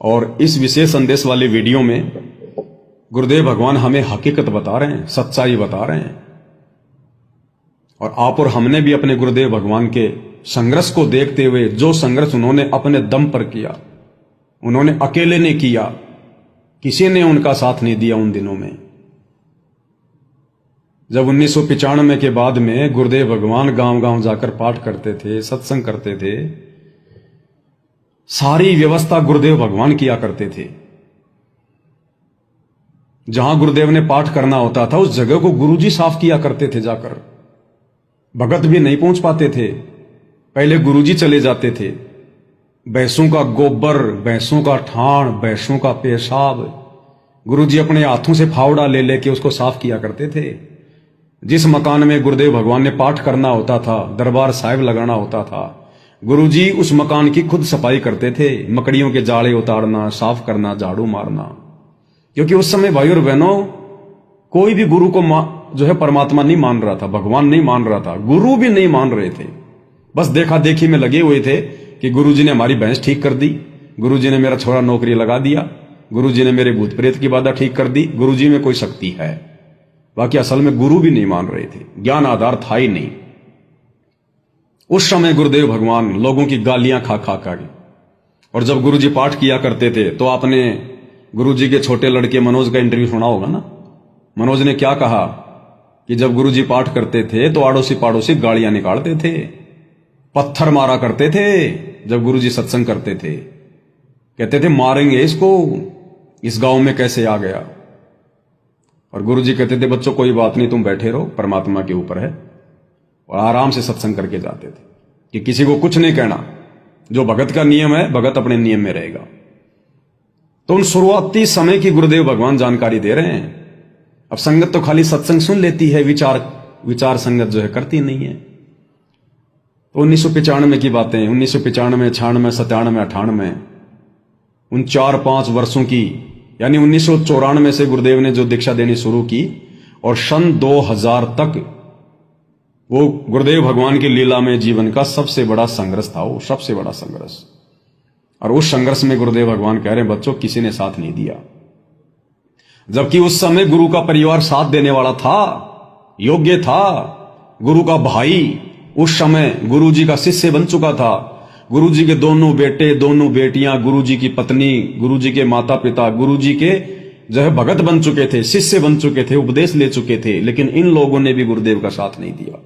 और इस विशेष संदेश वाले वीडियो में गुरुदेव भगवान हमें हकीकत बता रहे हैं, सच्चाई बता रहे हैं। और आप और हमने भी अपने गुरुदेव भगवान के संघर्ष को देखते हुए, जो संघर्ष उन्होंने अपने दम पर किया, उन्होंने अकेले ने किया, किसी ने उनका साथ नहीं दिया उन दिनों में। जब 1995 के बाद में गुरुदेव भगवान गांव गांव जाकर पाठ करते थे, सत्संग करते थे, सारी व्यवस्था गुरुदेव भगवान किया करते थे। जहां गुरुदेव ने पाठ करना होता था उस जगह को गुरुजी साफ किया करते थे जाकर। भगत भी नहीं पहुंच पाते थे, पहले गुरुजी चले जाते थे। भैंसों का गोबर, भैंसों का ठाण, भैंसों का पेशाब गुरुजी अपने हाथों से फावड़ा ले लेके उसको साफ किया करते थे। जिस मकान में गुरुदेव भगवान ने पाठ करना होता था, दरबार साहिब लगाना होता था, गुरुजी उस मकान की खुद सफाई करते थे। मकड़ियों के जाले उतारना, साफ करना, झाड़ू मारना। क्योंकि उस समय भाई और बहनों कोई भी गुरु को जो है परमात्मा नहीं मान रहा था, भगवान नहीं मान रहा था, गुरु भी नहीं मान रहे थे। बस देखा देखी में लगे हुए थे कि गुरुजी ने हमारी भैंस ठीक कर दी, गुरुजी ने मेरा छोरा नौकरी लगा दिया, गुरुजी ने मेरे भूत प्रेत की बाधा ठीक कर दी, गुरुजी में कोई शक्ति है। बाकी असल में गुरु भी नहीं मान रहे थे, ज्ञान आधार था ही नहीं। उस समय गुरुदेव भगवान लोगों की गालियां खा खा कर, और जब गुरुजी पाठ किया करते थे तो आपने गुरुजी के छोटे लड़के मनोज का इंटरव्यू सुना होगा ना। मनोज ने क्या कहा कि जब गुरुजी पाठ करते थे तो आड़ोसी पाड़ोसी गालियां निकालते थे, पत्थर मारा करते थे। जब गुरुजी सत्संग करते थे कहते थे मारेंगे इसको, इस गांव में कैसे आ गया। और गुरुजी कहते थे बच्चों कोई बात नहीं, तुम बैठे रहो, परमात्मा के ऊपर है। और आराम से सत्संग करके जाते थे कि किसी को कुछ नहीं कहना, जो भगत का नियम है भगत अपने नियम में रहेगा। तो उन शुरुआती समय की गुरुदेव भगवान जानकारी दे रहे हैं। अब संगत तो खाली सत्संग सुन लेती है, विचार संगत जो है करती नहीं है। तो 1995 की बातें, 1995, 96, 97, 98, उन 4-5 वर्षों की, यानी 1994 से गुरुदेव ने जो दीक्षा देनी शुरू की और सन 2000 तक वो गुरुदेव भगवान की लीला में जीवन का सबसे बड़ा संघर्ष था, वो सबसे बड़ा संघर्ष। और उस संघर्ष में गुरुदेव भगवान कह रहे हैं बच्चों किसी ने साथ नहीं दिया। जबकि उस समय गुरु का परिवार साथ देने वाला था, योग्य था। गुरु का भाई उस समय गुरुजी का शिष्य बन चुका था। गुरुजी के दोनों बेटे, दोनों बेटियां, गुरुजी की पत्नी, गुरुजी के माता पिता, गुरुजी के जो है भगत बन चुके थे, शिष्य बन चुके थे, उपदेश ले चुके थे। लेकिन इन लोगों ने भी गुरुदेव का साथ नहीं दिया।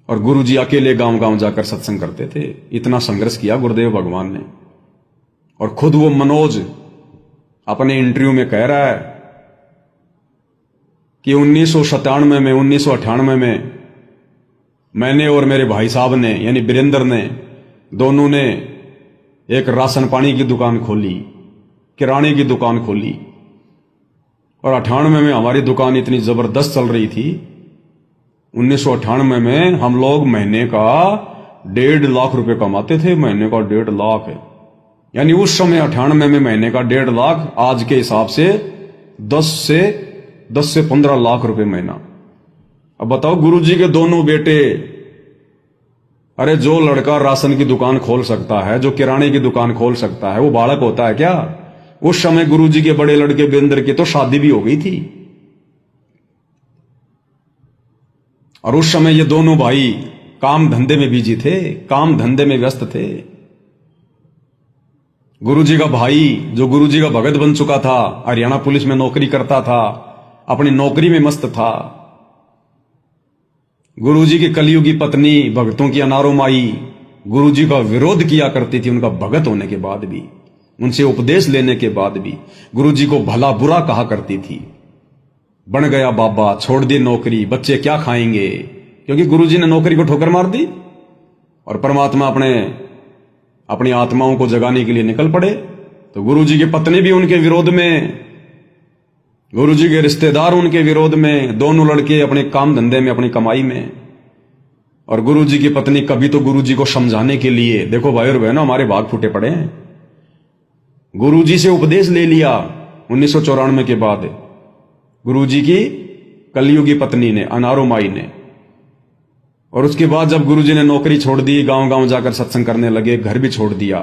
और गुरुजी अकेले गांव गांव जाकर सत्संग करते थे। इतना संघर्ष किया गुरुदेव भगवान ने। और खुद वो मनोज अपने इंटरव्यू में कह रहा है कि 1997 में, 1998 में मैंने और मेरे भाई साहब ने, यानी वीरेंद्र ने, दोनों ने एक राशन पानी की दुकान खोली, किराने की दुकान खोली। और 98 में हमारी दुकान इतनी जबरदस्त चल रही थी, 1998 में हम लोग महीने का 1.5 लाख रुपए कमाते थे। महीने का 1.5 लाख, यानी उस समय 98 में महीने का 1.5 लाख, आज के हिसाब से 10 से 15 लाख रुपए महीना। अब बताओ गुरुजी के दोनों बेटे, अरे जो लड़का राशन की दुकान खोल सकता है, जो किराने की दुकान खोल सकता है, वो बालक होता है क्या। उस समय गुरुजी के बड़े लड़के वीरेंद्र की तो शादी भी हो गई थी। और उस समय ये दोनों भाई काम धंधे में बिजी थे, काम धंधे में व्यस्त थे। गुरुजी का भाई जो गुरुजी का भगत बन चुका था, हरियाणा पुलिस में नौकरी करता था, अपनी नौकरी में मस्त था। गुरुजी की कलयुगी पत्नी, भक्तों की अनारो माई, गुरुजी का विरोध किया करती थी। उनका भगत होने के बाद भी, उनसे उपदेश लेने के बाद भी गुरुजी को भला बुरा कहा करती थी। बन गया बाबा, छोड़ दी नौकरी, बच्चे क्या खाएंगे। क्योंकि गुरुजी ने नौकरी को ठोकर मार दी और परमात्मा अपनी आत्माओं को जगाने के लिए निकल पड़े। तो गुरुजी की पत्नी भी उनके विरोध में, गुरुजी के रिश्तेदार उनके विरोध में, दोनों लड़के अपने काम धंधे में, अपनी कमाई में। और गुरुजी की पत्नी कभी तो गुरुजी को समझाने के लिए, देखो भाई और बहनों हमारे भाग फूटे पड़े हैं, गुरुजी से उपदेश ले लिया 1994 के बाद गुरुजी की कलयुगी पत्नी ने, अनारो माई ने। और उसके बाद जब गुरुजी ने नौकरी छोड़ दी, गांव गांव जाकर सत्संग करने लगे, घर भी छोड़ दिया,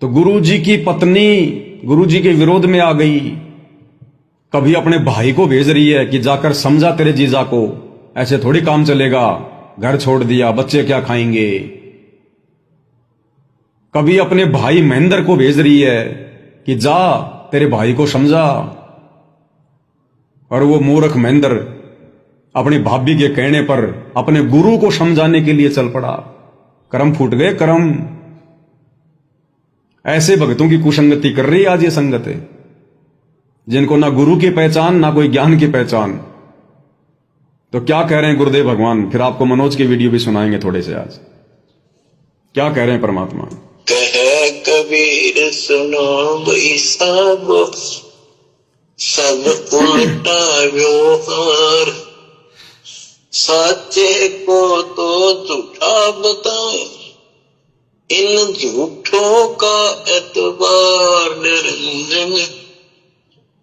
तो गुरु जी की पत्नी गुरु जी के विरोध में आ गई। कभी अपने भाई को भेज रही है कि जाकर समझा तेरे जीजा को, ऐसे थोड़ी काम चलेगा, घर छोड़ दिया, बच्चे क्या खाएंगे। कभी अपने भाई महेंद्र को भेज रही है कि जा तेरे भाई को समझा, और वो मूर्ख महेंद्र अपनी भाभी के कहने पर अपने गुरु को समझाने के लिए चल पड़ा। कर्म फूट गए कर्म। ऐसे भक्तों की कुसंगति कर रही है आज ये संगत है, जिनको ना गुरु की पहचान ना कोई ज्ञान की पहचान। तो क्या कह रहे हैं गुरुदेव भगवान, फिर आपको मनोज की वीडियो भी सुनाएंगे थोड़े से। आज क्या कह रहे हैं परमात्मा। कहे कबीर सुनो भाई साहब, सब उल्टा व्यवहार, साचे को तो झूठा बताओ, इन झूठों का एतबार, निरंजन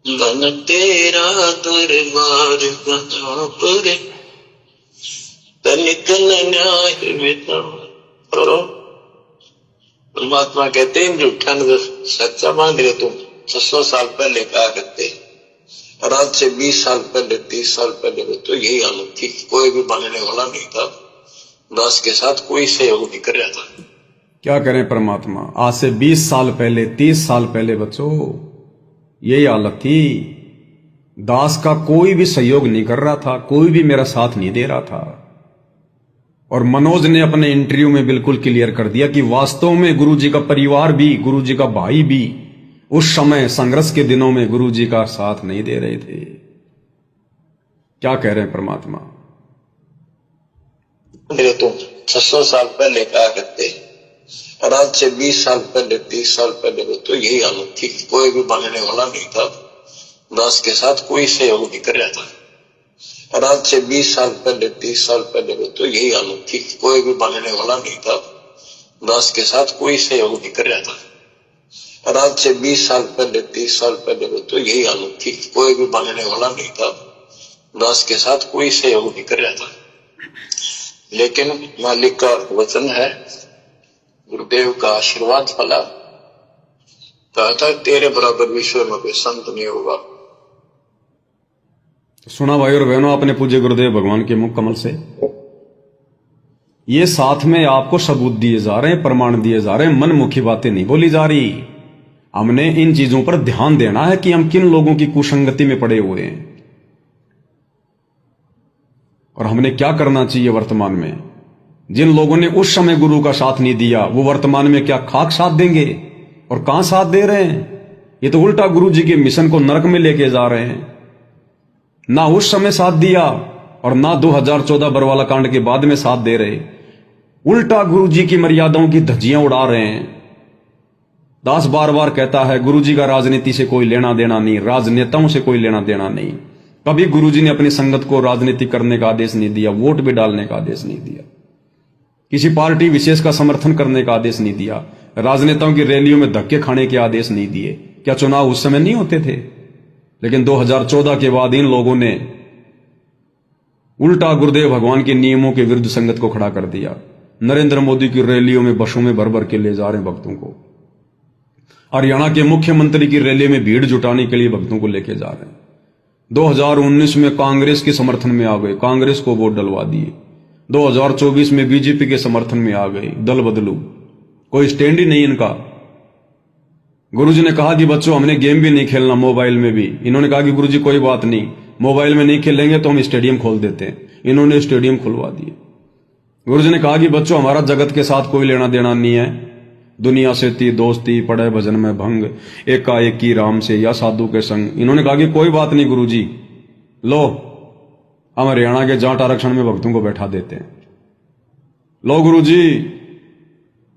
बन तेरा दरबार, कहाँ पर तनिक न्याय विचार। परमात्मा कहते हैं झूठा नजर सच्चा मान रहे तुम। 600 साल पहले कहा करते, और आज से 20 साल पहले 30 साल पहले तो यही हालत थी। कोई भी मानने वाला नहीं था, दास के साथ कोई सहयोग नहीं कर रहा था। क्या करें परमात्मा, आज से 20 साल पहले 30 साल पहले बच्चों यही हालत थी। दास का कोई भी सहयोग नहीं कर रहा था, कोई भी मेरा साथ नहीं दे रहा था। और मनोज ने अपने इंटरव्यू में बिल्कुल क्लियर कर दिया कि वास्तव में गुरुजी का परिवार भी, गुरुजी का भाई भी उस समय संघर्ष के दिनों में गुरुजी का साथ नहीं दे रहे थे। क्या कह रहे हैं परमात्मा। तुम 600 साल पहले कहा करते, और आज से 20 साल पहले 30 साल पहले तो यही हालत थी। कोई भी मानने वाला नहीं था, दास के साथ कोई सहयोग नहीं कर रहा था। और आज से 20 साल पहले 30 साल पहले तो यही हालत थी। कोई भी मानने वाला नहीं था, दास के साथ कोई सहयोग नहीं कर रहा था। और आज से 20 साल पहले 30 साल पहले तो यही हालत थी। कोई भी मानने वाला नहीं था, दास के साथ कोई सहयोग नहीं कर रहा था। लेकिन मालिक का वचन है, गुरुदेव का आशीर्वाद फला, कहा था तेरे बराबर विश्व में कोई संत नहीं होगा। सुना भाई और बहनों अपने पूज्य गुरुदेव भगवान के मुख कमल से। ये साथ में आपको सबूत दिए जा रहे हैं, प्रमाण दिए जा रहे हैं, मनमुखी बातें नहीं बोली जा रही। हमने इन चीजों पर ध्यान देना है कि हम किन लोगों की कुसंगति में पड़े हुए हैं और हमने क्या करना चाहिए वर्तमान में। जिन लोगों ने उस समय गुरु का साथ नहीं दिया, वो वर्तमान में क्या खाक साथ देंगे और कहां साथ दे रहे हैं। ये तो उल्टा गुरु जी के मिशन को नरक में लेके जा रहे हैं। ना उस समय साथ दिया और ना 2014 बरवाला कांड के बाद में साथ दे रहे, उल्टा गुरु जी की मर्यादाओं की धज्जियां उड़ा रहे हैं। दास बार बार कहता है गुरु जी का राजनीति से कोई लेना देना नहीं, राजनेताओं से कोई लेना देना नहीं। कभी गुरु जी ने अपनी संगत को राजनीति करने का आदेश नहीं दिया, वोट भी डालने का आदेश नहीं दिया, किसी पार्टी विशेष का समर्थन करने का आदेश नहीं दिया, राजनेताओं की रैलियों में धक्के खाने के आदेश नहीं दिए। क्या चुनाव उस समय नहीं होते थे? लेकिन 2014 के बाद इन लोगों ने उल्टा गुरुदेव भगवान के नियमों के विरुद्ध संगत को खड़ा कर दिया। नरेंद्र मोदी की रैलियों में बसों में भर भर के ले जा रहे हैं भक्तों को। हरियाणा के मुख्यमंत्री की रैली में भीड़ जुटाने के लिए भक्तों को लेके जा रहे हैं। 2019 में कांग्रेस के समर्थन में आ गए, कांग्रेस को वोट डलवा दिए। 2024 में बीजेपी के समर्थन में आ गए, दल बदलू, कोई स्टैंड ही नहीं इनका। गुरुजी ने कहा कि बच्चों हमने गेम भी नहीं खेलना मोबाइल में भी। इन्होंने कहा कि गुरुजी कोई बात नहीं, मोबाइल में नहीं खेलेंगे तो हम स्टेडियम खोल देते हैं। इन्होंने स्टेडियम खुलवा दिए। गुरुजी ने कहा कि बच्चों हमारा जगत के साथ कोई लेना देना नहीं है, दुनिया से थी दोस्ती, पढ़े भजन में भंग, एकाएकी राम से या साधु के संग। इन्होंने कहा कि कोई बात नहीं गुरुजी, लो हम हरियाणा के जाट आरक्षण में भक्तों को बैठा देते हैं। लो गुरुजी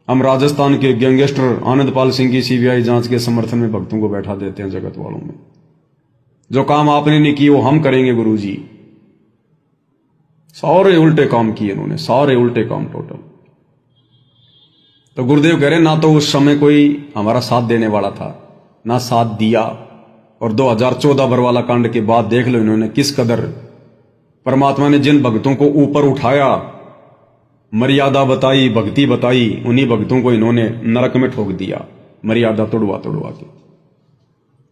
हम राजस्थान के गैंगस्टर आनंदपाल सिंह की सीबीआई जांच के समर्थन में भक्तों को बैठा देते हैं जगत वालों में। जो काम आपने नहीं किए वो हम करेंगे गुरुजी। सारे उल्टे काम किए इन्होंने, सारे उल्टे काम टोटल। तो गुरुदेव कह रहे ना तो उस समय कोई हमारा साथ देने वाला था, ना साथ दिया। और 2014 बरवाला कांड के बाद देख लो इन्होंने किस कदर परमात्मा ने जिन भक्तों को ऊपर उठाया, मर्यादा बताई, भक्ति बताई, उन्हीं भक्तों को इन्होंने नरक में ठोक दिया। मर्यादा तोड़वा तोड़वा के।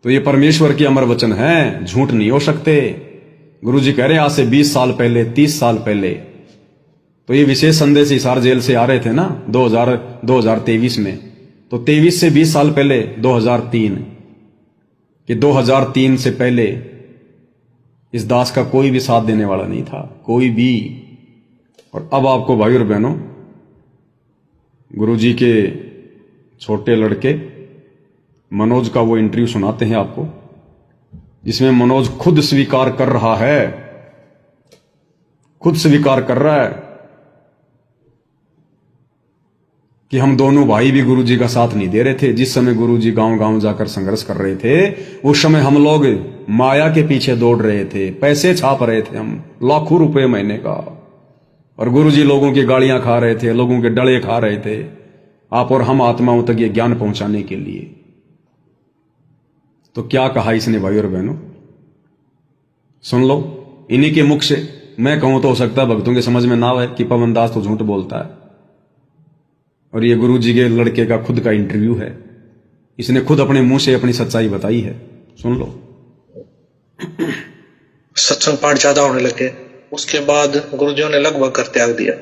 तो ये परमेश्वर के अमर वचन है, झूठ नहीं हो सकते। गुरुजी कह रहे हैं आज से 20 साल पहले, 30 साल पहले, तो ये विशेष संदेश हिसार जेल से आ रहे थे ना 2023 में, तो 23 से 20 साल पहले 2003, कि 2003 से पहले इस दास का कोई भी साथ देने वाला नहीं था, कोई भी। और अब आपको भाई और बहनों गुरुजी के छोटे लड़के मनोज का वो इंटरव्यू सुनाते हैं आपको, जिसमें मनोज खुद स्वीकार कर रहा है, खुद स्वीकार कर रहा है कि हम दोनों भाई भी गुरुजी का साथ नहीं दे रहे थे। जिस समय गुरुजी गांव गांव जाकर संघर्ष कर रहे थे, उस समय हम लोग माया के पीछे दौड़ रहे थे, पैसे छाप रहे थे हम, लाखों रुपए महीने का, और गुरुजी लोगों की गालियां खा रहे थे, लोगों के डले खा रहे थे, आप और हम आत्माओं तक ये ज्ञान पहुंचाने के लिए। तो क्या कहा इसने भाई और बहनों, सुन लो इन्हीं के मुख से। मैं कहूं तो हो सकता है भक्तों के समझ में ना आए कि पवन दास तो झूठ बोलता है, और ये गुरुजी के लड़के का खुद का इंटरव्यू है, इसने खुद अपने मुंह से अपनी सच्चाई बताई है, सुन लो। सत्संग पाठ ज्यादा होने लगे, उसके बाद गुरुजियों ने लगभग कर त्याग दिया।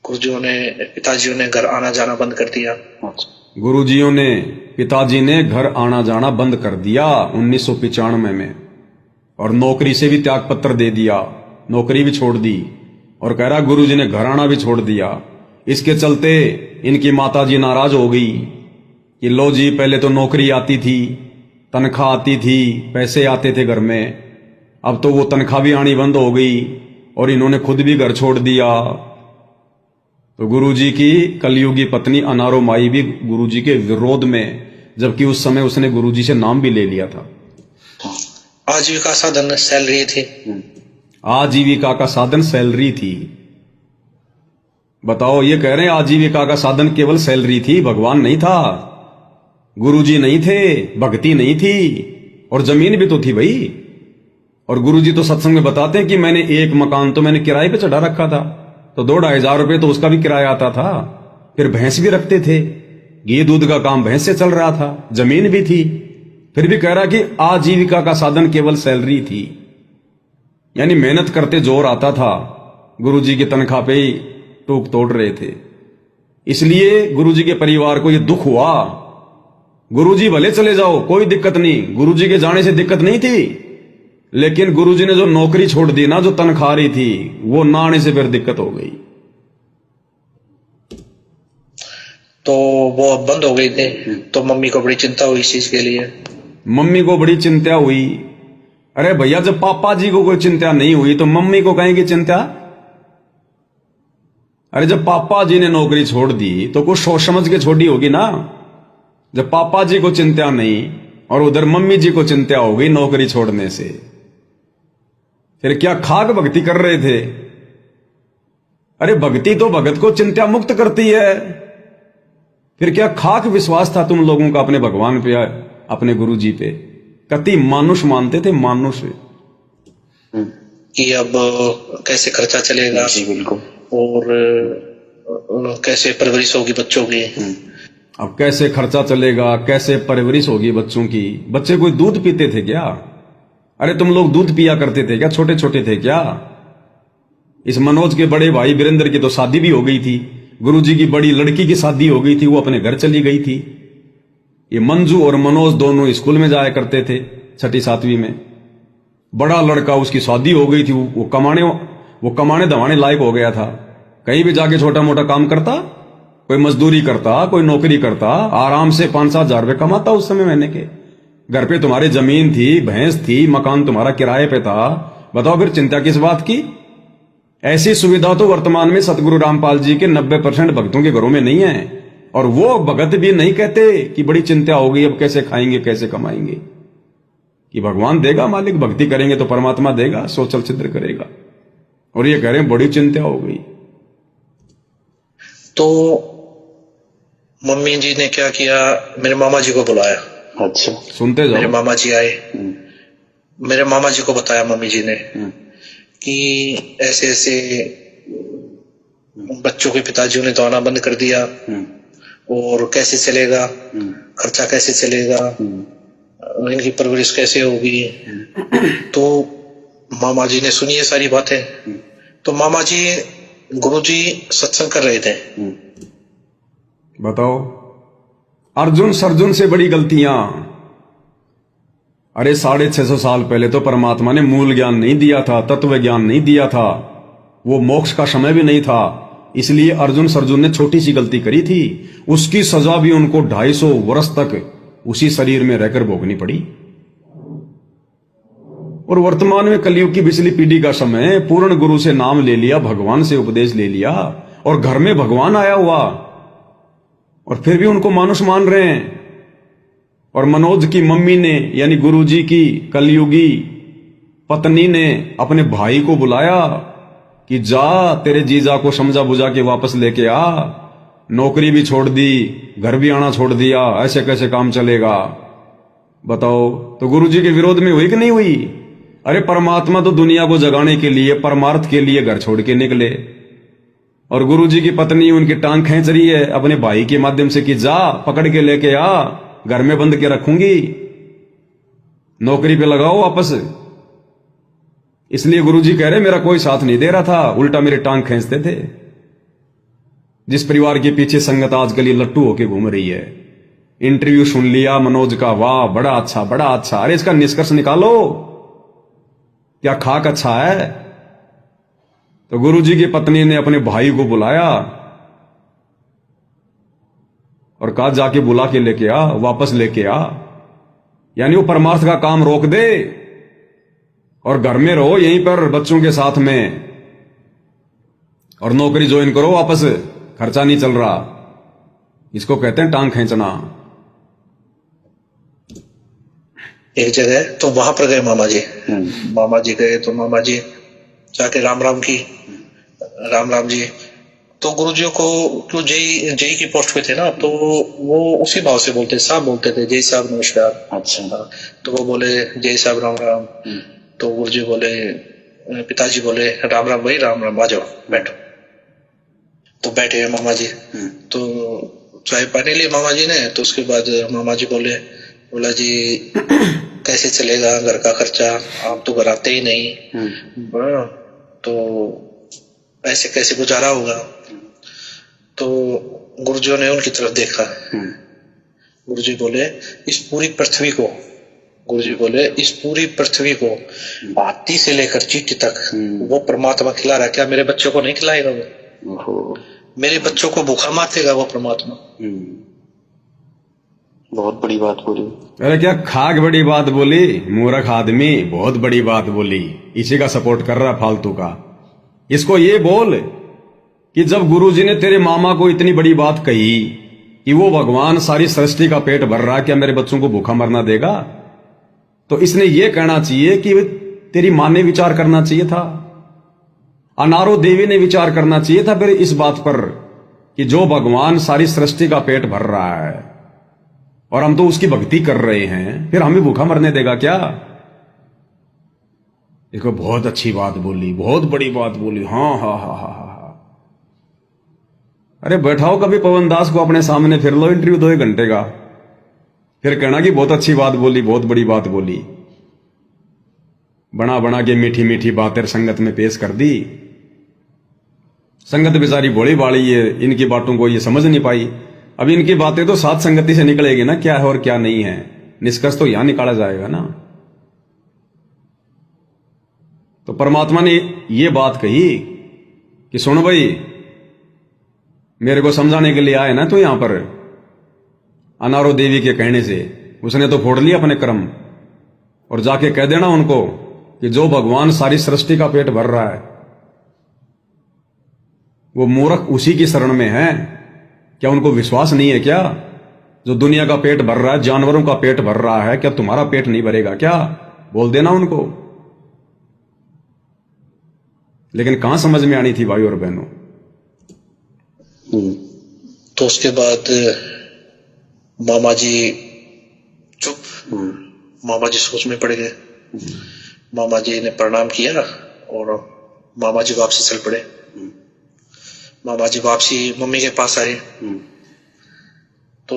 गुरुजियों ने, पिताजियों ने घर आना जाना बंद कर दिया। गुरुजियों ने, पिताजी ने घर आना जाना बंद कर दिया 1995 में, और नौकरी से भी त्याग पत्र दे दिया, नौकरी भी छोड़ दी, और कह रहा गुरुजी ने घर आना भी छोड़ दिया। इसके चलते इनकी माताजी नाराज हो गई कि लो जी, पहले तो नौकरी आती थी, तनख्वाह आती थी, पैसे आते थे घर में, अब तो वो तनख्वाह भी आनी बंद हो गई और इन्होंने खुद भी घर छोड़ दिया। तो गुरुजी की कलयुगी पत्नी अनारो माई भी गुरुजी के विरोध में, जबकि उस समय उसने गुरुजी से नाम भी ले लिया था। आजीविका साधन सैलरी थी, आजीविका का साधन सैलरी थी। बताओ, ये कह रहे हैं आजीविका का साधन केवल सैलरी थी, भगवान नहीं था, गुरुजी नहीं थे, भक्ति नहीं थी, और जमीन भी तो थी भाई। और गुरुजी तो सत्संग में बताते हैं कि मैंने एक मकान तो मैंने किराए पे चढ़ा रखा था, तो 2-2,500 रुपए तो उसका भी किराया आता था। फिर भैंस भी रखते थे, घी दूध का काम भैंस से चल रहा था, जमीन भी थी, फिर भी कह रहा कि आजीविका का साधन केवल सैलरी थी। यानी मेहनत करते जोर आता था, गुरुजी की तनख्वाह पे ही टूक तोड़ रहे थे। इसलिए गुरुजी के परिवार को यह दुख हुआ। गुरुजी भले चले जाओ, कोई दिक्कत नहीं, गुरुजी के जाने से दिक्कत नहीं थी, लेकिन गुरुजी ने जो नौकरी छोड़ दी ना, जो तनख्वाह रही थी, वो ना आने से फिर दिक्कत हो गई। तो वो अब बंद हो गई थी, तो मम्मी को बड़ी चिंता हुई इस चीज के लिए। मम्मी को बड़ी चिंता हुई। अरे भैया, जब पापा जी को कोई चिंता नहीं हुई तो मम्मी को कहेंगे चिंता। अरे जब पापा जी ने नौकरी छोड़ दी तो कुछ सोच समझ के छोड़ी होगी ना। जब पापा जी को चिंता नहीं और उधर मम्मी जी को चिंता हो गई नौकरी छोड़ने से, फिर क्या खाक भक्ति कर रहे थे? अरे भक्ति तो भगत को चिंता मुक्त करती है। फिर क्या खाक विश्वास था तुम लोगों का अपने भगवान पे, अपने गुरु जी पे? कति मानुष मानते थे, मानुष, कि अब कैसे खर्चा चलेगा। जी बिल्कुल। और कैसे परवरिश होगी बच्चों की। अब कैसे खर्चा चलेगा, कैसे परवरिश होगी बच्चों की। बच्चे कोई दूध पीते थे क्या? अरे तुम लोग दूध पिया करते थे क्या? छोटे छोटे थे क्या? इस मनोज के बड़े भाई वीरेंद्र की तो शादी भी हो गई थी, गुरुजी की बड़ी लड़की की शादी हो गई थी, वो अपने घर चली गई थी। ये मंजू और मनोज दोनों स्कूल में जाया करते थे 6ठी 7वीं में। बड़ा लड़का, उसकी शादी हो गई थी, वो कमाने दवाने लायक हो गया था। कहीं भी जाके छोटा मोटा काम करता, कोई मजदूरी करता, कोई नौकरी करता, आराम से 5-7 हजार रुपये कमाता उस समय महीने के। घर पे तुम्हारी जमीन थी, भैंस थी, मकान तुम्हारा किराए पे था। बताओ फिर चिंता किस बात की? ऐसी सुविधा तो वर्तमान में सतगुरु रामपाल जी के 90% भक्तों के घरों में नहीं है। और वो भगत भी नहीं कहते कि बड़ी चिंता हो गई, अब कैसे खाएंगे, कैसे कमाएंगे। कि भगवान देगा, मालिक, भक्ति करेंगे तो परमात्मा देगा, सोचल छिद्र करेगा। और ये कह रहे हैं बड़ी चिंता हो गई। तो मम्मी जी ने क्या किया, मेरे मामा जी को बुलाया। अच्छा, सुनते जाओ। मेरे मामा जी आए, मेरे मामा जी को बताया मम्मी जी ने कि ऐसे ऐसे बच्चों के पिताजियों ने दौड़ना बंद कर दिया और कैसे चलेगा, खर्चा कैसे चलेगा, इनकी परवरिश कैसे होगी। तो मामा जी ने सुनी ये सारी बातें। तो मामा जी गुरुजी सत्संग कर रहे थे। बताओ, अर्जुन सर्जुन से बड़ी गलतियां। अरे 650 साल पहले तो परमात्मा ने मूल ज्ञान नहीं दिया था, तत्व ज्ञान नहीं दिया था, वो मोक्ष का समय भी नहीं था। इसलिए अर्जुन सर्जुन ने छोटी सी गलती करी थी, उसकी सजा भी उनको 250 वर्ष तक उसी शरीर में रहकर भोगनी पड़ी। और वर्तमान में कलयुग की पिछली पीढ़ी का समय, पूर्ण गुरु से नाम ले लिया, भगवान से उपदेश ले लिया, और घर में भगवान आया हुआ, और फिर भी उनको मानुष मान रहे हैं। और मनोज की मम्मी ने, यानी गुरुजी की कलयुगी पत्नी ने अपने भाई को बुलाया कि जा तेरे जीजा को समझा बुझा के वापस लेके आ, नौकरी भी छोड़ दी, घर भी आना छोड़ दिया, ऐसे कैसे काम चलेगा। बताओ, तो गुरुजी के विरोध में हुई कि नहीं हुई? अरे परमात्मा तो दुनिया को जगाने के लिए, परमार्थ के लिए घर छोड़ के निकले, और गुरुजी की पत्नी उनकी टांग खींच रही है अपने भाई के माध्यम से कि जा पकड़ के लेके आ, घर में बंद के रखूंगी, नौकरी पे लगाओ वापस। इसलिए गुरुजी कह रहे मेरा कोई साथ नहीं दे रहा था, उल्टा मेरी टांग खींचते थे। जिस परिवार के पीछे संगत आजकल ये लट्टू होके घूम रही है। इंटरव्यू सुन लिया मनोज का, वाह बड़ा अच्छा बड़ा अच्छा। अरे इसका निष्कर्ष निकालो, क्या खाक अच्छा है? तो गुरुजी की पत्नी ने अपने भाई को बुलाया और कहा जाके बुला के लेके आ, वापस लेके आ, यानी वो परमार्थ का काम रोक दे और घर में रहो यहीं पर बच्चों के साथ में, और नौकरी ज्वाइन करो वापस, खर्चा नहीं चल रहा। इसको कहते हैं टांग खींचना। एक जगह तो वहां पर गए मामा जी। मामा जी गए तो मामा जी जाके राम राम की, राम राम जी। तो गुरुजियों को, क्यों जय की पोस्ट पे थे ना, तो वो उसी भाव से बोलते, साहब बोलते थे, जय साहब नमस्कार। अच्छा। तो वो बोले जय साहब राम राम। तो गुरुजी बोले, पिताजी बोले राम राम भाई, राम राम, आ जाओ बैठो। तो बैठे मामा जी। तो चाय पानी लिए मामा जी ने। तो उसके बाद मामा जी बोला जी कैसे चलेगा घर का खर्चा, आप तो घर आते ही नहीं, तो ऐसे कैसे गुजारा होगा। तो गुरुजियों ने उनकी तरफ देखा। गुरुजी बोले इस पूरी पृथ्वी को, गुरुजी बोले इस पूरी पृथ्वी को हाथी से लेकर चींटी तक वो परमात्मा खिला रहा है, क्या मेरे बच्चों को नहीं खिलाएगा वो? मेरे बच्चों को भूखा मार देगा वो परमात्मा। बहुत बड़ी बात बोली। अरे क्या खाक बड़ी बात बोली, मूर्ख आदमी, बहुत बड़ी बात बोली। इसी का सपोर्ट कर रहा फालतू का। इसको ये बोल कि जब गुरुजी ने तेरे मामा को इतनी बड़ी बात कही कि वो भगवान सारी सृष्टि का पेट भर रहा, क्या मेरे बच्चों को भूखा मरना देगा, तो इसने ये कहना चाहिए कि तेरी मां ने विचार करना चाहिए था, अनारो देवी ने विचार करना चाहिए था फिर इस बात पर कि जो भगवान सारी सृष्टि का पेट भर रहा है और हम तो उसकी भक्ति कर रहे हैं, फिर हमें भूखा मरने देगा क्या? देखो बहुत अच्छी बात बोली, बहुत बड़ी बात बोली। हाँ हाँ हाँ हाँ हाँ। अरे बैठाओ कभी पवन दास को अपने सामने, फिर लो इंटरव्यू 2 घंटे का, फिर कहना कि बहुत अच्छी बात बोली, बहुत बड़ी बात बोली। बना बना के मीठी मीठी बातें संगत में पेश कर दी। संगत बेचारी भोली भाली है, इनकी बातों को ये समझ नहीं पाई। अब इनकी बातें तो साथ संगति से निकलेगी ना, क्या है और क्या नहीं है, निष्कर्ष तो यहां निकाला जाएगा ना। तो परमात्मा ने ये बात कही कि सुन भाई, मेरे को समझाने के लिए आए ना तू यहां पर, अनारो देवी के कहने से उसने तो फोड़ लिया अपने कर्म, और जाके कह देना उनको कि जो भगवान सारी सृष्टि का पेट भर रहा है वो मूर्ख उसी की शरण में है। क्या उनको विश्वास नहीं है क्या? जो दुनिया का पेट भर रहा है, जानवरों का पेट भर रहा है, क्या तुम्हारा पेट नहीं भरेगा क्या? बोल देना उनको। लेकिन कहां समझ में आनी थी भाई और बहनों। तो उसके बाद मामा जी चुप, मामा जी सोच में पड़ गए। मामा जी ने प्रणाम किया और मामा जी वापसी चल पड़े। मामा जी वापसी मम्मी के पास आए। तो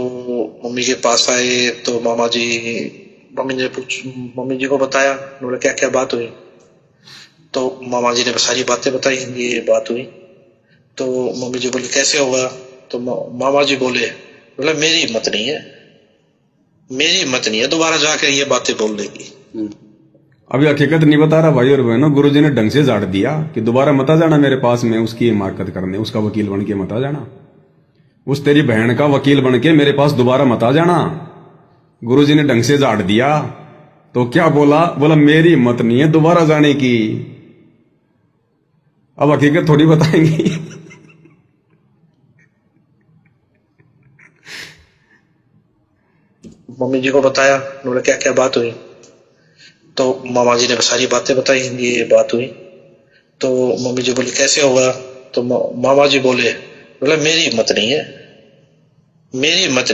मम्मी के पास आए तो मम्मी जी को बताया, बोले क्या क्या बात हुई। तो मामा जी ने सारी बातें बताई, ये बात हुई। तो मम्मी जी बोली कैसे होगा। तो मामा जी बोले मेरी हिम्मत नहीं है दोबारा जाकर ये बातें बोलने की। अभी हकीकत नहीं बता रहा भाई और बहनों, गुरुजी ने ढंग से झाड़ दिया कि दोबारा मत आ जाना मेरे पास में उसकी हिमाकत करने, उसका वकील बन के मत आ जाना, उस तेरी बहन का वकील बन के मेरे पास दोबारा मत आ जाना। गुरुजी ने ढंग से झाड़ दिया। तो क्या बोला मेरी हिम्मत नहीं है दोबारा जाने की। अब हकीकत थोड़ी बताएंगी। मम्मी जी को बताया, बोले क्या क्या बात हुई। तो मामा जी ने सारी बातें बताई, ये बात हुई। तो मम्मी जी बोली कैसे होगा। तो मामा जी बोले मेरी हिम्मत नहीं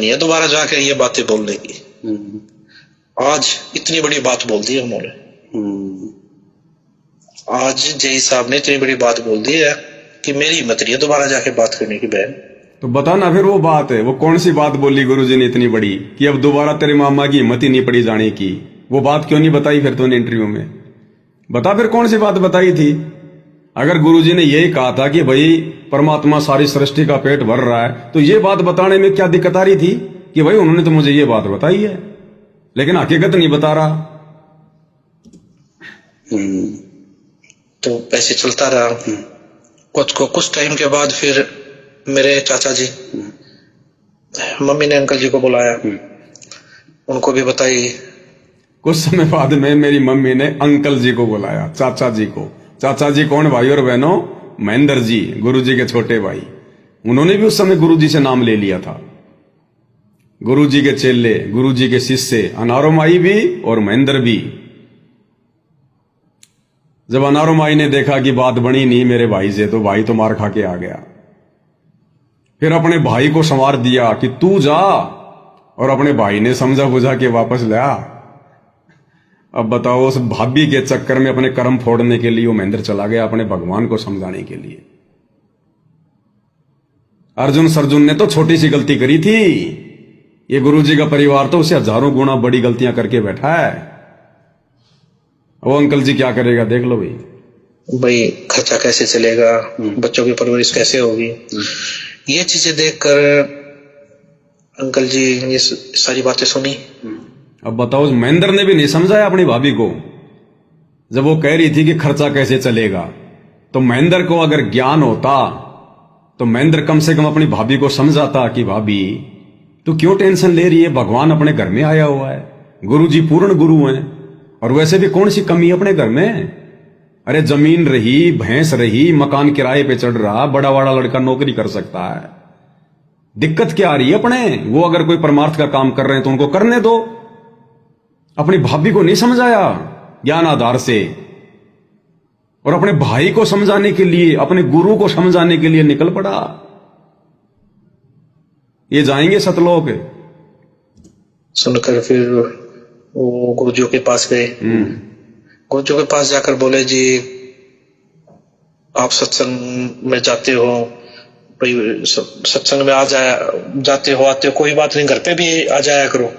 है दोबारा जाकर ये बातें बोलने की। आज इतनी बड़ी बात बोल दी उन्होंने। आज जय साहब ने इतनी बड़ी बात बोल दी है कि मेरी हिम्मत नहीं है दोबारा जाके बात करने की। बहन तो बता ना फिर वो बात है, वो कौन सी बात बोली गुरुजी ने इतनी बड़ी कि अब दोबारा तेरे मामा की हिम्मत ही नहीं पड़ी जाने की। वो बात क्यों नहीं बताई फिर तूने इंटरव्यू में? बता फिर कौन सी बात बताई थी। अगर गुरुजी ने यही कहा था कि भाई परमात्मा सारी सृष्टि का पेट भर रहा है, तो ये बात बताने में क्या दिक्कत आ रही थी कि भाई उन्होंने तो मुझे ये बात बताई है, लेकिन हकीकत नहीं बता रहा। तो पैसे चलता रहा। कुछ टाइम के बाद फिर मेरे चाचा जी, मम्मी ने अंकल जी को बुलाया, उनको भी बताई। कुछ समय बाद में मेरी मम्मी ने अंकल जी को बुलाया, चाचा जी को। चाचा जी कौन भाई और बहनों? महेंद्र जी, गुरुजी के छोटे भाई। उन्होंने भी उस समय गुरुजी से नाम ले लिया था। गुरुजी के चेले, गुरुजी के शिष्य अनारो माई भी और महेंद्र भी। जब अनारो माई ने देखा कि बात बनी नहीं मेरे भाई से, तो भाई तो मार खा के आ गया। फिर अपने भाई को संवार दिया कि तू जा, और अपने भाई ने समझा बुझा के वापस लाया। अब बताओ, उस भाभी के चक्कर में अपने कर्म फोड़ने के लिए वो महेंद्र चला गया अपने भगवान को समझाने के लिए। अर्जुन ने तो छोटी सी गलती करी थी, ये गुरुजी का परिवार तो उसे हजारों गुना बड़ी गलतियां करके बैठा है। वो अंकल जी क्या करेगा देख लो भाई खर्चा कैसे चलेगा, बच्चों की परवरिश कैसे होगी, ये चीजें देखकर अंकल जी ये सारी बातें सुनी। अब बताओ, महेंद्र ने भी नहीं समझाया अपनी भाभी को। जब वो कह रही थी कि खर्चा कैसे चलेगा, तो महेंद्र को अगर ज्ञान होता तो महेंद्र कम से कम अपनी भाभी को समझाता कि भाभी तू क्यों टेंशन ले रही है, भगवान अपने घर में आया हुआ है, गुरुजी पूर्ण गुरु हैं, और वैसे भी कौन सी कमी अपने घर में। अरे जमीन रही, भैंस रही, मकान किराए पे चढ़ रहा, बड़ा बड़ा लड़का नौकरी कर सकता है, दिक्कत क्या आ रही है अपने। वो अगर कोई परमार्थ का काम कर रहे हैं तो उनको करने दो। अपनी भाभी को नहीं समझाया ज्ञान आधार से, और अपने भाई को समझाने के लिए, अपने गुरु को समझाने के लिए निकल पड़ा। ये जाएंगे सतलोक। सुनकर फिर वो गुरुजियों के पास गए। गुरुजियों के पास जाकर बोले जी आप सत्संग में जाते हो, भाई सत्संग में जाते हो आते हो, कोई बात नहीं, घर पे भी आ जाया करो।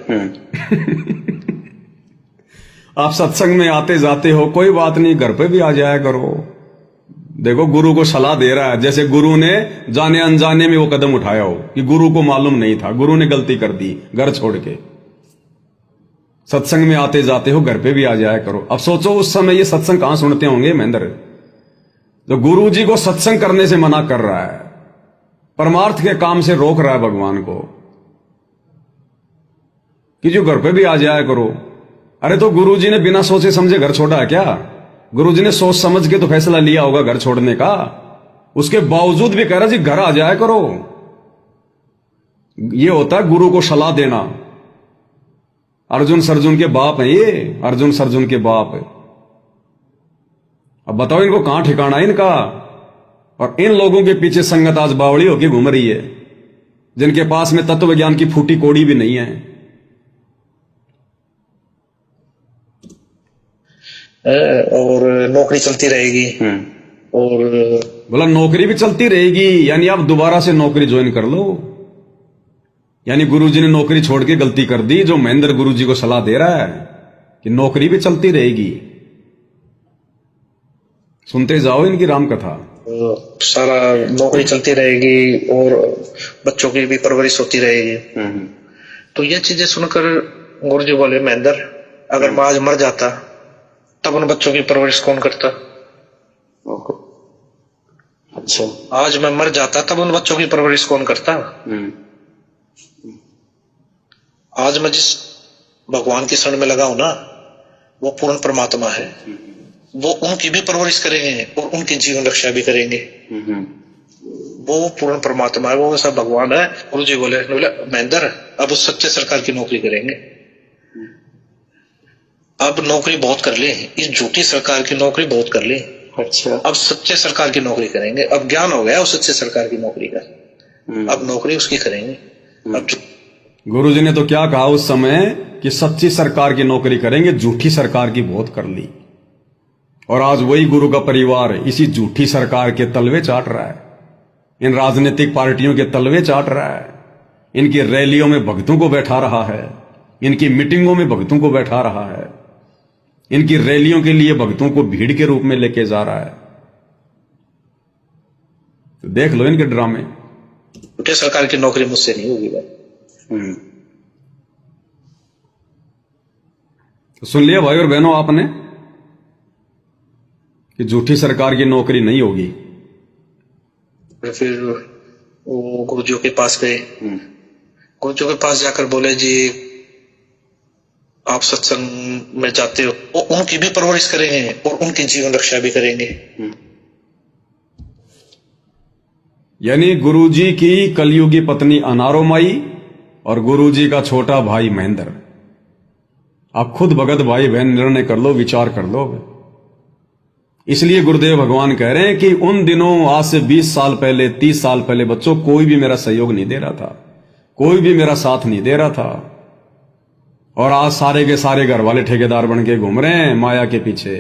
आप सत्संग में आते जाते हो, कोई बात नहीं, घर पे भी आ जाया करो। देखो, गुरु को सलाह दे रहा है, जैसे गुरु ने जाने अनजाने में वो कदम उठाया हो कि गुरु को मालूम नहीं था, गुरु ने गलती कर दी घर छोड़ के। सत्संग में आते जाते हो, घर पे भी आ जाया करो। अब सोचो उस समय ये सत्संग कहां सुनते होंगे महेंद्र, जो गुरु जी को सत्संग करने से मना कर रहा है, परमार्थ के काम से रोक रहा है भगवान को, कि जो घर पे भी आ जाया करो। अरे तो गुरुजी ने बिना सोचे समझे घर छोड़ा है क्या? गुरुजी ने सोच समझ के तो फैसला लिया होगा घर छोड़ने का, उसके बावजूद भी कह रहा जी घर आ जाया करो। ये होता है गुरु को सलाह देना। अर्जुन सर्जुन के बाप हैं ये, अर्जुन सर्जुन के बाप है। अब बताओ इनको कहां ठिकाना है इनका। और इन लोगों के पीछे संगत आज बावड़ी होके घूम रही है, जिनके पास में तत्व ज्ञान की फूटी कोड़ी भी नहीं है। और नौकरी चलती रहेगी। और बोला नौकरी भी चलती रहेगी, यानी आप दोबारा से नौकरी ज्वाइन कर लो, यानी गुरुजी ने नौकरी छोड़ के गलती कर दी। जो महेंद्र गुरुजी को सलाह दे रहा है कि नौकरी भी चलती रहेगी। सुनते जाओ इनकी राम कथा। सारा नौकरी चलती रहेगी और बच्चों की भी परवरिश होती रहेगी। तो ये चीजें सुनकर गुरुजी बोले, महेंद्र अगर मैं आज मर जाता तब उन बच्चों की परवरिश कौन करता? अच्छा, आज मैं मर जाता तब उन बच्चों की परवरिश कौन करता? आज मैं जिस भगवान की शरण में लगा हूं ना, वो पूर्ण परमात्मा है। वो उनकी भी परवरिश करेंगे और उनकी जीवन रक्षा भी करेंगे। वो पूर्ण परमात्मा है, वो ऐसा भगवान है। गुरुजी बोले महेंद्र अब उस सच्चे सरकार की नौकरी करेंगे। अब नौकरी बहुत कर ली, इस झूठी सरकार की नौकरी बहुत कर ली। अच्छा, अब सच्चे सरकार की नौकरी करेंगे। अब ज्ञान हो गया उस सच्चे सरकार की नौकरी का, अब नौकरी उसकी करेंगे। अब गुरुजी ने तो क्या कहा उस समय कि सच्ची सरकार की नौकरी करेंगे, झूठी सरकार की बहुत कर ली। और आज वही गुरु का परिवार इसी झूठी सरकार के तलवे चाट रहा है, इन राजनीतिक पार्टियों के तलवे चाट रहा है, इनकी रैलियों में भक्तों को बैठा रहा है, इनकी मीटिंगों में भक्तों को बैठा रहा है, इनकी रैलियों के लिए भक्तों को भीड़ के रूप में लेके जा रहा है। तो देख लो इनके ड्रामे। झूठे सरकार की नौकरी मुझसे नहीं होगी भाई। तो सुन लिया भाई और बहनों आपने कि झूठी सरकार की नौकरी नहीं होगी। फिर वो गुरुजियों के पास गए। गुरुजियों के पास जाकर बोले, जी आप सत्संग में जाते हो, वो उनकी भी परवरिश करेंगे और उनकी जीवन रक्षा भी करेंगे। यानी गुरुजी की कलयुगी पत्नी अनारोमाई और गुरुजी का छोटा भाई महेंद्र। आप खुद भगत भाई बहन निर्णय कर लो, विचार कर लो। इसलिए गुरुदेव भगवान कह रहे हैं कि उन दिनों आज से 20 साल पहले 30 साल पहले बच्चों कोई भी मेरा सहयोग नहीं दे रहा था, कोई भी मेरा साथ नहीं दे रहा था। और आज सारे के सारे घर वाले ठेकेदार बन के घूम रहे हैं माया के पीछे,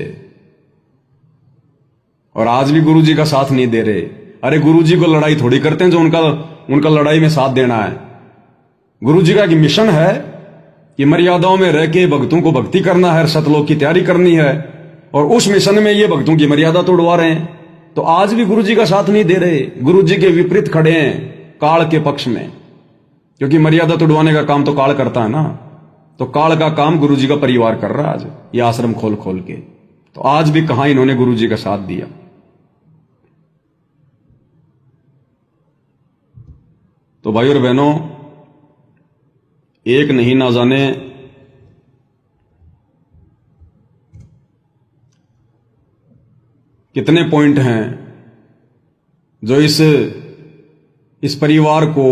और आज भी गुरुजी का साथ नहीं दे रहे। अरे गुरुजी को लड़ाई थोड़ी करते हैं जो उनका लड़ाई में साथ देना है। गुरुजी का एक मिशन है कि मर्यादाओं में रह के भक्तों को भक्ति करना है, सतलोक की तैयारी करनी है, और उस मिशन में ये भक्तों की मर्यादा तोड़वा रहे हैं। तो आज भी गुरुजी का साथ नहीं दे रहे, गुरुजी के विपरीत खड़े हैं, काल के पक्ष में। क्योंकि मर्यादा तोड़वाने का काम तो काल करता है ना, तो काल का काम गुरुजी का परिवार कर रहा है आज, ये आश्रम खोल खोल के। तो आज भी कहां इन्होंने गुरुजी का साथ दिया। तो भाई और बहनों, एक नहीं ना जाने कितने पॉइंट हैं जो इस परिवार को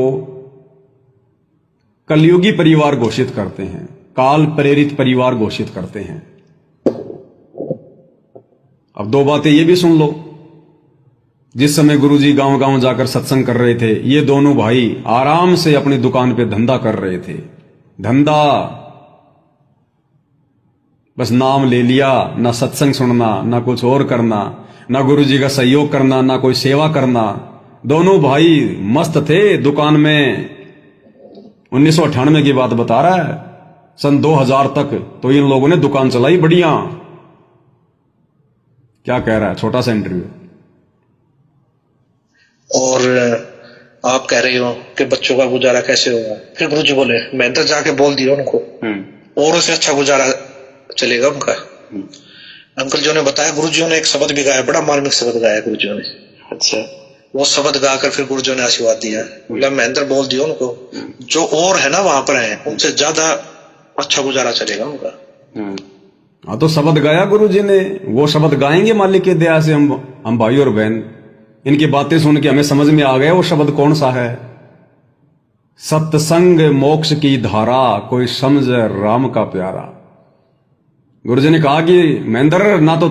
कलयुगी परिवार घोषित करते हैं, काल प्रेरित परिवार घोषित करते हैं। अब दो बातें ये भी सुन लो। जिस समय गुरुजी गांव गांव जाकर सत्संग कर रहे थे, ये दोनों भाई आराम से अपनी दुकान पे धंधा कर रहे थे। धंधा, बस नाम ले लिया, ना सत्संग सुनना, ना कुछ और करना, ना गुरुजी का सहयोग करना, ना कोई सेवा करना। दोनों भाई मस्त थे दुकान में। 1998 की बात बता रहा है, सन 2000 तक तो इन लोगों ने दुकान चलाई बढ़िया। क्या कह रहा है, छोटा सा इंटरव्यू। और आप कह रहे हो कि बच्चों का गुजारा कैसे होगा। फिर गुरुजी बोले, मैं तो जाके बोल दिया उनको, और उससे अच्छा गुजारा चलेगा उनका। अंकल जी ने बताया, गुरुजियों ने एक शब्द भी गाया, बड़ा मार्मिक शब्द गाया गुरुजियों ने। अच्छा, वो शब्द गाकर फिर गुरुजियों ने आशीर्वाद दिया। बोला, महेंद्र बोल दियो उनको, जो और है ना वहां पर है, उनसे ज्यादा अच्छा गुजारा चलेगा उनका। हाँ, तो शब्द गाया गुरुजी ने, वो शब्द गाएंगे मालिक की दया से हम भाई और बहन। इनकी बातें सुन के हमें समझ में आ गया वो शब्द कौन सा है। सत्संग मोक्ष की धारा, कोई समझ राम का प्यारा। गुरुजी ने कहा कि महेंद्र, ना तो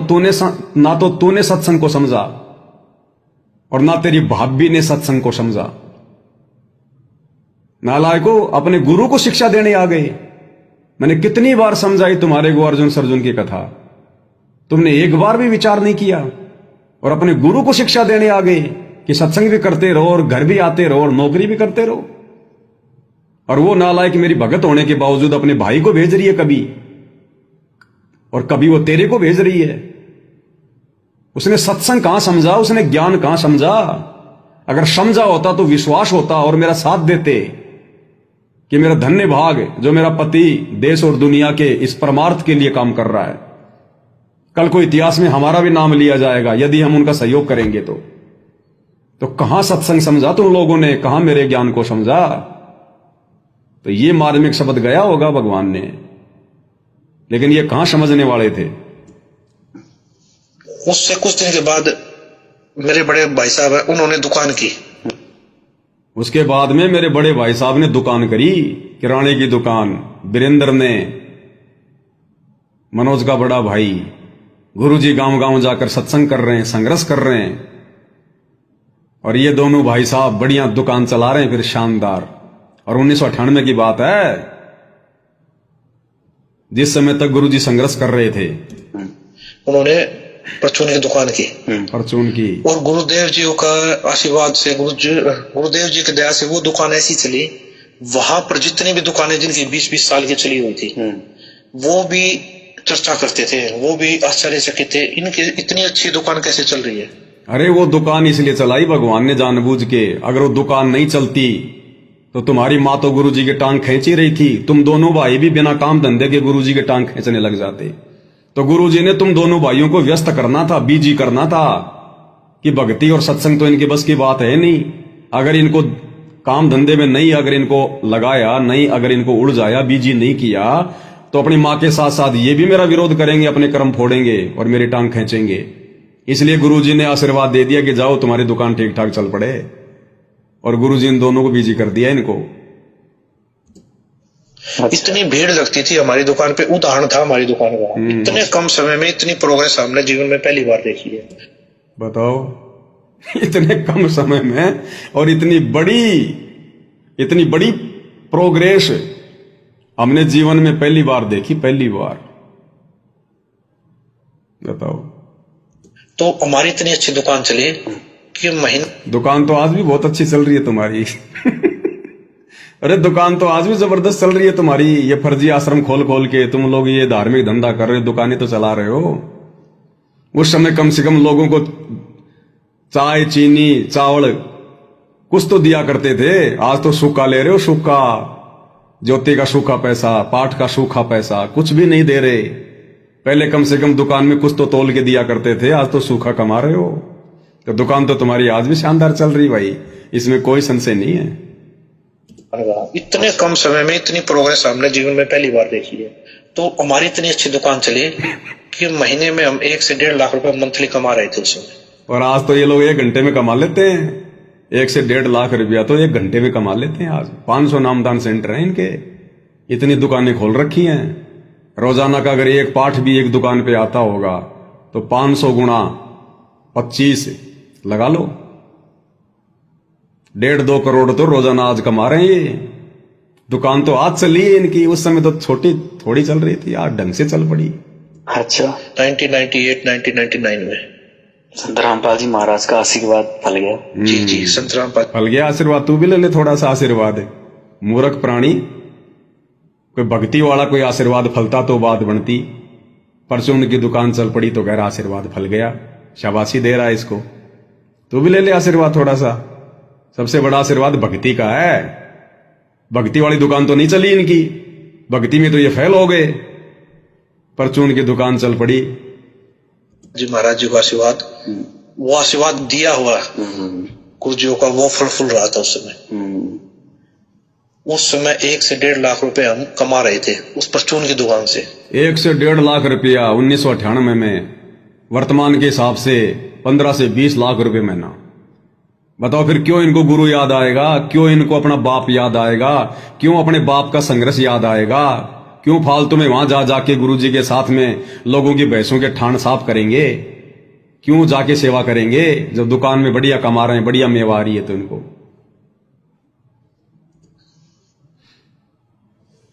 तूने सत्संग को समझा और ना तेरी भाभी ने सत्संग को समझा। नालायको, अपने गुरु को शिक्षा देने आ गए। मैंने कितनी बार समझाई तुम्हारे को अर्जुन सर्जुन की कथा, तुमने एक बार भी विचार नहीं किया, और अपने गुरु को शिक्षा देने आ गए कि सत्संग भी करते रहो और घर भी आते रहो और नौकरी भी करते रहो। और वो नालायक मेरी भगत होने के बावजूद अपने भाई को भेज रही है कभी, और कभी वो तेरे को भेज रही है। उसने सत्संग कहां समझा, उसने ज्ञान कहां समझा? अगर समझा होता तो विश्वास होता और मेरा साथ देते कि मेरा धन्य भाग जो मेरा पति देश और दुनिया के इस परमार्थ के लिए काम कर रहा है। कल को इतिहास में हमारा भी नाम लिया जाएगा यदि हम उनका सहयोग करेंगे तो कहां सत्संग समझा तुम लोगों ने, कहां मेरे ज्ञान को समझा? तो ये मार्मिक शब्द गया होगा भगवान ने, लेकिन ये कहां समझने वाले थे। उससे कुछ दिन के बाद मेरे बड़े भाई साहब है, उन्होंने दुकान की। उसके बाद में मेरे बड़े भाई साहब ने दुकान करी, किराने की दुकान। वीरेंद्र ने, मनोज का बड़ा भाई, गुरुजी गांव गांव जाकर सत्संग कर रहे हैं, संघर्ष कर रहे हैं, और ये दोनों भाई साहब बढ़िया दुकान चला रहे हैं फिर शानदार। और 1998 की बात है, जिस समय तक गुरुजी संघर्ष कर रहे थे। उन्होंने परचून की दुकान की, परचून की, और गुरुदेव जी का आशीर्वाद से, गुरुदेव जी की दया से वो दुकान ऐसी चली। वहां पर जितनी भी दुकानें जिनकी 20-20 साल की चली हुई थी, वो भी चर्चा करते थे, वो भी आश्चर्यचकित थे, इनकी इतनी अच्छी दुकान कैसे चल रही है। अरे वो दुकान इसलिए चलाई भगवान ने जानबूझ के। अगर वो दुकान नहीं चलती तो तुम्हारी माँ तो गुरुजी के टांग खींच ही रही थी, तुम दोनों भाई भी बिना काम धंधे के गुरुजी के टांग खींचने लग जाते। तो गुरुजी ने तुम दोनों भाइयों को व्यस्त करना था, बिजी करना था कि भक्ति और सत्संग तो इनके बस की बात है नहीं। अगर इनको काम धंधे में नहीं, अगर इनको लगाया नहीं, अगर इनको उड़ जाया, बिजी नहीं किया, तो अपनी माँ के साथ साथ ये भी मेरा विरोध करेंगे, अपने कर्म फोड़ेंगे और मेरी टांग खींचेंगे। इसलिए गुरुजी ने आशीर्वाद दे दिया कि जाओ तुम्हारी दुकान ठीक ठाक चल पड़े, और गुरुजी इन दोनों को बिजी कर दिया इनको। इतनी भीड़ लगती थी हमारी दुकान पे, उदाहरण था हमारी दुकान का। इतने कम समय में इतनी प्रोग्रेस हमने जीवन में पहली बार देखी है। बताओ, इतने कम समय में और इतनी बड़ी प्रोग्रेस हमने जीवन में पहली बार देखी, पहली बार। बताओ। तो हमारी इतनी अच्छी दुकान चली कि महीने। दुकान तो आज भी बहुत अच्छी चल रही है तुम्हारी। अरे दुकान तो आज भी जबरदस्त चल रही है तुम्हारी। ये फर्जी आश्रम खोल के तुम लोग ये धार्मिक धंधा कर रहे हो, दुकानें तो चला रहे हो। उस समय कम से कम लोगों को चाय, चीनी, चावल कुछ तो दिया करते थे। आज तो सूखा ले रहे हो, सूखा। ज्योति का सूखा पैसा, पाठ का सूखा पैसा, कुछ भी नहीं दे रहे। पहले कम से कम दुकान में कुछ तो तोल के दिया करते थे, आज तो सूखा कमा रहे हो। तो दुकान तो तुम्हारी आज भी शानदार चल रही भाई, इसमें कोई संशय नहीं है। इतने कम समय में इतनी प्रोग्रेस हमने जीवन में पहली बार देखी है। तो हमारी इतनी अच्छी दुकान चली कि महीने में हम 1 से 1.5 लाख रुपए मंथली कमा रहे थे उसमें। और आज तो ये लोग 1 घंटे में कमा लेते हैं। 1 से 1.5 लाख रुपया तो 1 घंटे में कमा लेते हैं। आज 500 नामदान सेंटर हैं इनके, इतनी दुकानें खोल रखी हैं। रोजाना का अगर एक पाठ भी एक दुकान पे आता होगा तो 500 गुणा 25 लगा लो, 1.5-2 करोड़ तो रोजाना आज कमा रहे हैं ये। दुकान तो आज चली है इनकी, उस समय तो छोटी थोड़ी चल रही थी, आज ढंग से चल पड़ी। अच्छा, 1998, 1999 में संत रामपाल जी महाराज का आशीर्वाद फल गया। जी, संत रामपाल फल गया आशीर्वाद। तू भी ले ले थोड़ा सा आशीर्वाद। मूर्ख प्राणी, कोई भक्ति वाला कोई आशीर्वाद फलता तो बात बनती। परचून की दुकान चल पड़ी तो गहरा आशीर्वाद फल गया। शाबाशी दे रहा है इसको। तू भी ले ले आशीर्वाद थोड़ा सा। सबसे बड़ा आशीर्वाद भक्ति का है। भक्ति वाली दुकान तो नहीं चली इनकी, भक्ति में तो ये फेल हो गए। परचून की दुकान चल पड़ी। जी महाराज जी का आशीर्वाद, वो आशीर्वाद दिया हुआ गुरुजियों का, वो फल फूल रहा था उस समय। उस समय 1 से 1.5 लाख रुपए हम कमा रहे थे उस परचून की दुकान से। 1 से 1.5 लाख रुपया 1998 में, वर्तमान के हिसाब से 15 से 20 लाख रुपए महीना। बताओ फिर क्यों इनको गुरु याद आएगा, क्यों इनको अपना बाप याद आएगा, क्यों अपने बाप का संघर्ष याद आएगा, क्यों फालतू में वहां जा जाके गुरुजी के साथ में लोगों की भैंसों के ठाण साफ करेंगे, क्यों जाके सेवा करेंगे जब दुकान में बढ़िया कमा रहे हैं, बढ़िया मेवा आ रही है। तो इनको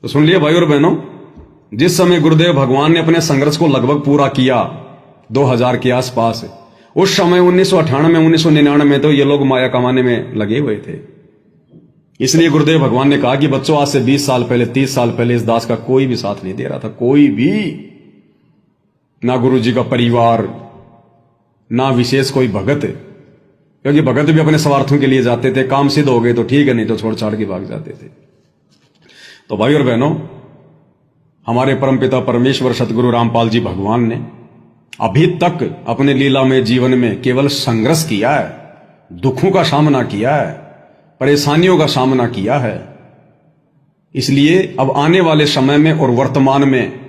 तो सुन लिया भाई और बहनों, जिस समय गुरुदेव भगवान ने अपने संघर्ष को लगभग पूरा किया 2000 के आसपास, उस समय 1998 में 1999 में तो ये लोग माया कमाने में लगे हुए थे। इसलिए गुरुदेव भगवान ने कहा कि बच्चों, आज से 20 साल पहले, 30 साल पहले इस दास का कोई भी साथ नहीं दे रहा था, कोई भी, ना गुरु जी का परिवार, ना विशेष कोई भगत, क्योंकि भगत भी अपने स्वार्थों के लिए जाते थे, काम सिद्ध हो गए तो ठीक है, नहीं तो छोड़ छाड़ के भाग जाते थे। तो भाई और बहनों, हमारे परमपिता परमेश्वर सतगुरु रामपाल जी भगवान ने अभी तक अपने लीलामय जीवन में केवल संघर्ष किया है, दुखों का सामना किया है, परेशानियों का सामना किया है। इसलिए अब आने वाले समय में और वर्तमान में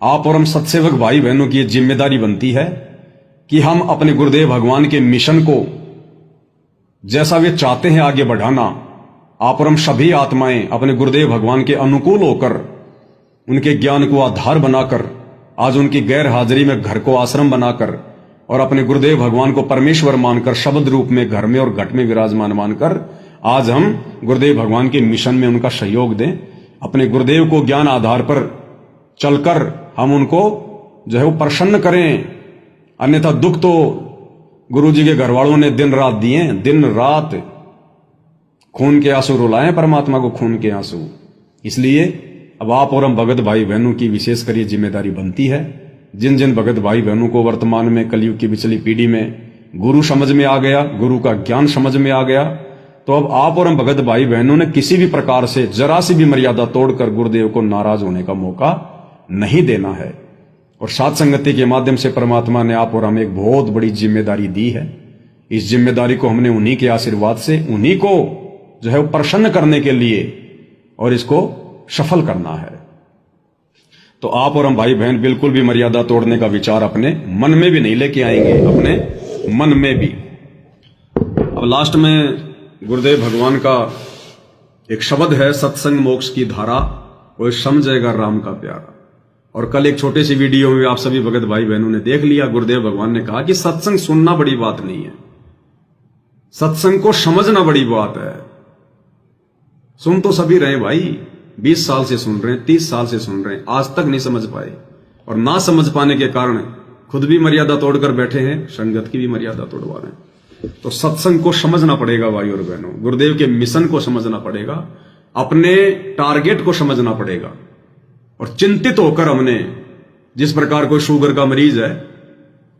आप और हम सत्सेवक भाई बहनों की ये जिम्मेदारी बनती है कि हम अपने गुरुदेव भगवान के मिशन को जैसा वे चाहते हैं आगे बढ़ाना, आप और हम सभी आत्माएं अपने गुरुदेव भगवान के अनुकूल होकर, उनके ज्ञान को आधार बनाकर, आज उनकी गैर हाजिरी में घर को आश्रम बनाकर और अपने गुरुदेव भगवान को परमेश्वर मानकर, शब्द रूप में घर में और घट में विराजमान मानकर आज हम गुरुदेव भगवान के मिशन में उनका सहयोग दें। अपने गुरुदेव को ज्ञान आधार पर चलकर हम उनको जो है वो प्रसन्न करें। अन्यथा दुख तो गुरु जी के घर वालों ने दिन रात दिए, दिन रात खून के आंसू रुलाए परमात्मा को, खून के आंसू। इसलिए अब आप और हम भगत भाई बहनों की विशेष कर ये जिम्मेदारी बनती है। जिन जिन भगत भाई बहनों को वर्तमान में कलयुग की पिछली पीढ़ी में गुरु समझ में आ गया, गुरु का ज्ञान समझ में आ गया, तो अब आप और हम भगत भाई बहनों ने किसी भी प्रकार से जरा सी भी मर्यादा तोड़कर गुरुदेव को नाराज होने का मौका नहीं देना है। और साथ संगति के माध्यम से परमात्मा ने आप और हमें एक बहुत बड़ी जिम्मेदारी दी है। इस जिम्मेदारी को हमने उन्हीं के आशीर्वाद से, उन्हीं को जो है वो प्रसन्न करने के लिए और इसको सफल करना है। तो आप और हम भाई बहन बिल्कुल भी मर्यादा तोड़ने का विचार अपने मन में भी नहीं लेके आएंगे, अपने मन में भी। अब लास्ट में गुरुदेव भगवान का एक शब्द है, सत्संग मोक्ष की धारा, कोई समझेगा राम का प्यारा। और कल एक छोटे सी वीडियो में आप सभी भगत भाई बहनों ने देख लिया, गुरुदेव भगवान ने कहा कि सत्संग सुनना बड़ी बात नहीं है, सत्संग को समझना बड़ी बात है। सुन तो सभी रहे भाई, 20 साल से सुन रहे हैं, 30 साल से सुन रहे हैं, आज तक नहीं समझ पाए। और ना समझ पाने के कारण खुद भी मर्यादा तोड़कर बैठे हैं, संगत की भी मर्यादा तोड़वा रहे हैं। तो सत्संग को समझना पड़ेगा भाई और बहनों, गुरुदेव के मिशन को समझना पड़ेगा, अपने टारगेट को समझना पड़ेगा। और चिंतित होकर हमने, जिस प्रकार कोई शुगर का मरीज है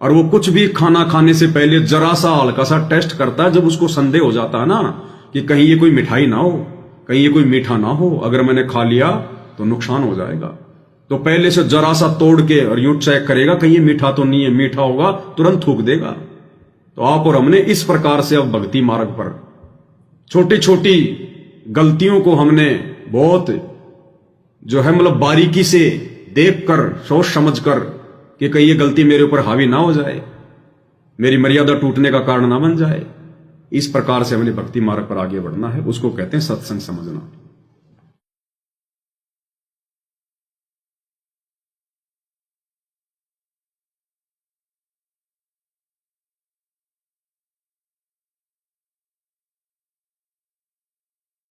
और वो कुछ भी खाना खाने से पहले जरा सा हल्का सा टेस्ट करता है, जब उसको संदेह हो जाता है ना कि कहीं ये कोई मिठाई ना हो, कहीं ये कोई मीठा ना हो, अगर मैंने खा लिया तो नुकसान हो जाएगा, तो पहले से जरा सा तोड़ के और यूं चेक करेगा कहीं ये मीठा तो नहीं है, मीठा होगा तुरंत थूक देगा। तो आप और हमने इस प्रकार से अब भक्ति मार्ग पर छोटी छोटी गलतियों को हमने बहुत जो है मतलब बारीकी से देखकर, सोच समझकर कि कहीं ये गलती मेरे ऊपर हावी ना हो जाए, मेरी मर्यादा टूटने का कारण ना बन जाए, इस प्रकार से हमने भक्ति मार्ग पर आगे बढ़ना है। उसको कहते हैं सत्संग समझना।